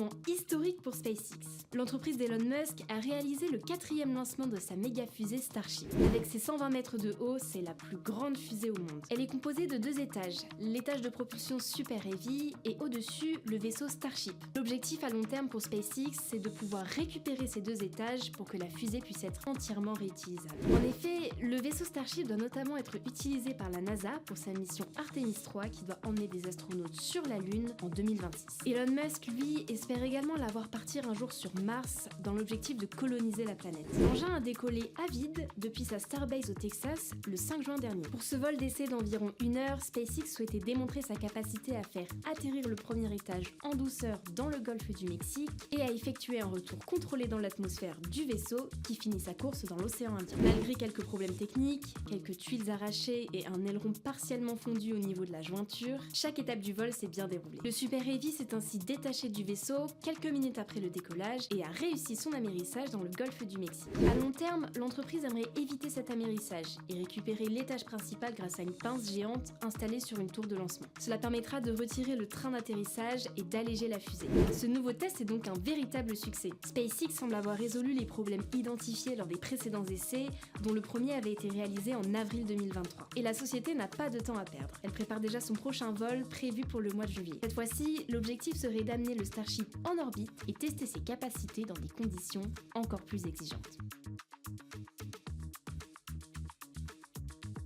moment historique pour SpaceX. L'entreprise d'Elon Musk a réalisé le 4e lancement de sa méga fusée Starship. Avec ses 120 mètres de haut, c'est la plus grande fusée au monde. Elle est composée de 2 étages, l'étage de propulsion Super Heavy et au-dessus, le vaisseau Starship. L'objectif à long terme pour SpaceX, c'est de pouvoir récupérer ces 2 étages pour que la fusée puisse être entièrement réutilisable. En effet, le vaisseau Starship doit notamment être utilisé par la NASA pour sa mission Artemis 3 qui doit emmener des astronautes sur la Lune en 2026. Elon Musk, lui, espère également la voir partir un jour sur Mars dans l'objectif de coloniser la planète. L'engin a décollé à vide depuis sa Starbase au Texas le 5 juin dernier. Pour ce vol d'essai d'environ 1 heure, SpaceX souhaitait démontrer sa capacité à faire atterrir le premier étage en douceur dans le golfe du Mexique et à effectuer un retour contrôlé dans l'atmosphère du vaisseau qui finit sa course dans l'océan Indien. Malgré quelques problèmes techniques, quelques tuiles arrachées et un aileron partiellement fondu au niveau de la jointure, chaque étape du vol s'est bien déroulée. Le Super Heavy s'est ainsi détaché du vaisseau quelques minutes après le décollage et a réussi son amérissage dans le golfe du Mexique. À long terme, l'entreprise aimerait éviter cet amérissage et récupérer l'étage principal grâce à une pince géante installée sur une tour de lancement. Cela permettra de retirer le train d'atterrissage et d'alléger la fusée. Ce nouveau test est donc un véritable succès. SpaceX semble avoir résolu les problèmes identifiés lors des précédents essais, dont le premier avait été réalisé en avril 2023. Et la société n'a pas de temps à perdre. Elle prépare déjà son prochain vol prévu pour le mois de juillet. Cette fois-ci, l'objectif serait d'amener le Starship en orbite et tester ses capacités dans des conditions encore plus exigeantes.